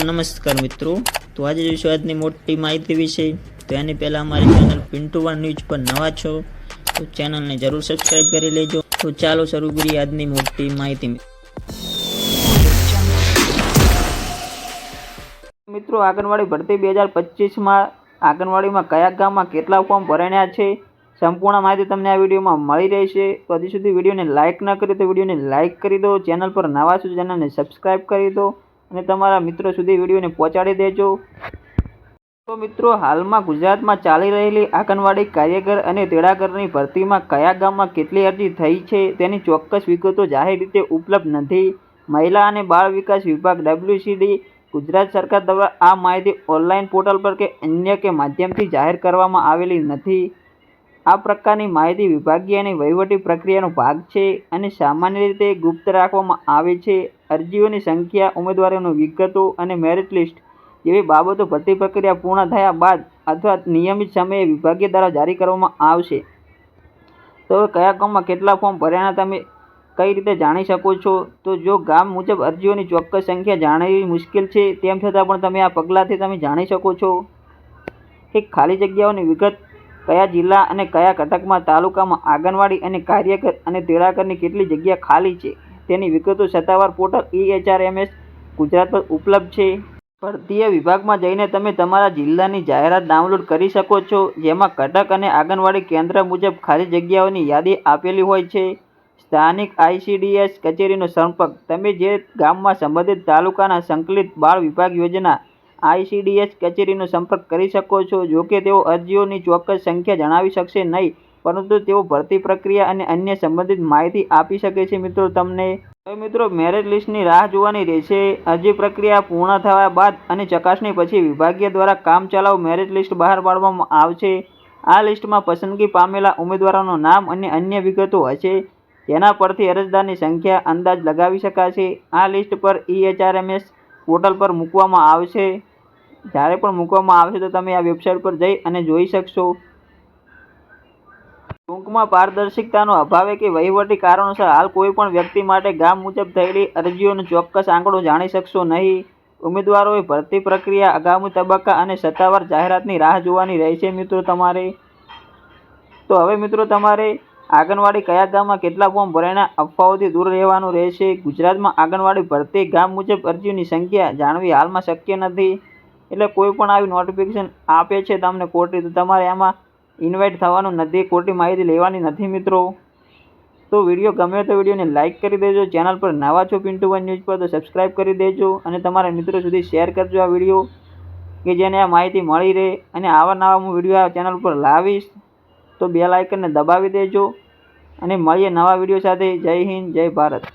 नमस्कार मित्रों। तो आज जो आज मोटी माहिती विषय तो यानी पहला हमारी चैनल पिंटू वन न्यूज पर नवा छो तो चैनल ने जरूर सब्सक्राइब कर लेजो। तो चालो शुरू करिए आज मोटी माहिती। मित्रों, आंगणवाड़ी भर्ती 2025 में आंगणवाड़ी में कया गाम में केटला फॉर्म भराया है संपूर्ण माहिती तमने आ वीडियो में मळी रहेशे। तो हजी सुधी वीडियो ने लाइक न करी तो वीडियो ने लाइक करी दो, चैनल पर नवा छो चैनल ने सब्सक्राइब करी दो અને તમારા મિત્રો સુધી વિડીયોને પહોંચાડી દેજો। તો મિત્રો, હાલમાં ગુજરાતમાં ચાલી રહેલી આંગણવાડી કાર્યકર અને તેડાગરની ભરતીમાં કયા ગામમાં કેટલી અરજી થઈ છે તેની ચોક્કસ વિગતો જાહેર રીતે ઉપલબ્ધ નથી। મહિલા અને બાળ વિકાસ વિભાગ WCD ગુજરાત સરકાર દ્વારા આ માહિતી ઓનલાઈન પોર્ટલ પર કે અન્ય કે માધ્યમથી જાહેર કરવામાં આવેલી નથી। આ પ્રકારની માહિતી વિભાગીય અને વહીવટી પ્રક્રિયાનો ભાગ છે અને સામાન્ય રીતે ગુપ્ત રાખવામાં આવે છે। અરજીઓની સંખ્યા, ઉમેદવારોની વિગતો અને મેરિટ લિસ્ટ જેવી બાબતો ભરતી પ્રક્રિયા પૂર્ણ થયા બાદ અથવા નિયમિત સમયે વિભાગીય દ્વારા જારી કરવામાં આવશે। તો કયા ગામમાં કેટલા ફોર્મ ભર્યાના તમે કઈ રીતે જાણી શકો છો? તો જો ગામ મુજબ અરજીઓની ચોક્કસ સંખ્યા જાણવી મુશ્કેલ છે તેમ છતાં પણ તમે આ પગલાંથી તમે જાણી શકો છો કે ખાલી જગ્યાઓની વિગત, કયા જિલ્લા અને કયા ઘટકમાં તાલુકામાં આંગણવાડી અને કાર્યકર અને તેડાગરની કેટલી જગ્યા ખાલી છે તેની વિગતો સત્તાવાર પોર્ટલ EHRMS ગુજરાત પર ઉપલબ્ધ છે। ભરતીય વિભાગમાં જઈને તમે તમારા જિલ્લાની જાહેરાત ડાઉનલોડ કરી શકો છો, જેમાં ઘટક અને આંગણવાડી કેન્દ્ર મુજબ ખાલી જગ્યાઓની યાદી આપેલી હોય છે। સ્થાનિક ICDS કચેરીનો સંપર્ક, તમે જે ગામમાં સંબંધિત તાલુકાના સંકલિત બાળ વિભાગ યોજના ICDS કચેરીનો સંપર્ક કરી શકો છો। જોકે તેઓ અરજીઓની ચોક્કસ સંખ્યા જણાવી શકશે નહીં, પરંતુ તેઓ ભરતી પ્રક્રિયા અને અન્ય સંબંધિત માહિતી આપી શકે છે। મિત્રો, તમને હવે મિત્રો મેરિટ લિસ્ટની રાહ જોવાની રહેશે। અરજી પ્રક્રિયા પૂર્ણ થયા બાદ અને ચકાસણી પછી વિભાગીય દ્વારા કામચલાઉ મેરિટ લિસ્ટ બહાર પાડવામાં આવશે। આ લિસ્ટમાં પસંદગી પામેલા ઉમેદવારોનું નામ અને અન્ય વિગતો હશે, જેના પરથી અરજદારની સંખ્યા અંદાજ લગાવી શકાશે। આ લિસ્ટ પર EHRMS પોર્ટલ પર મૂકવામાં આવશે। જ્યારે પણ મૂકવામાં આવશે તો તમે આ વેબસાઇટ પર જઈ અને જોઈ શકશો। ટૂંકમાં, પારદર્શિતાનો અભાવ કે વહીવટી કારણોસર હાલ કોઈ પણ વ્યક્તિ માટે ગામ મુજબ થયેલી અરજીઓનો ચોક્કસ આંકડો જાણી શકશો નહીં। ઉમેદવારોએ ભરતી પ્રક્રિયા, આગામી તબક્કા અને સત્તાવાર જાહેરાતની રાહ જોવાની રહેશે। મિત્રો તમારે તો હવે મિત્રો તમારે આંગણવાડી કયા ગામમાં કેટલા ફોર્મ ભરાયાના અફવાઓથી દૂર રહેવાનું રહેશે। ગુજરાતમાં આંગણવાડી ભરતી ગામ મુજબ અરજીઓની સંખ્યા જાણવી હાલમાં શક્ય નથી। એટલે કોઈ પણ આવી નોટિફિકેશન આપે છે તમને કોર્ટે તો તમારે આમાં ઇન્વાઇટ થવાનું નથી, ખોટી માહિતી લેવાની નથી। મિત્રો, તો વિડીયો ગમે તો વિડીયોને લાઇક કરી દેજો, ચેનલ પર નવા છો પિન્ટુ વન ન્યૂઝ પર તો સબસ્ક્રાઇબ કરી દેજો અને તમારા મિત્રો સુધી શેર કરજો આ વિડીયો કે જેને આ માહિતી મળી રહે। અને આવા નવા હું વિડીયો આ ચેનલ પર લાવીશ તો બેલ આઇકનને દબાવી દેજો અને મળીએ નવા વિડીયો સાથે। જય હિન્દ, જય ભારત।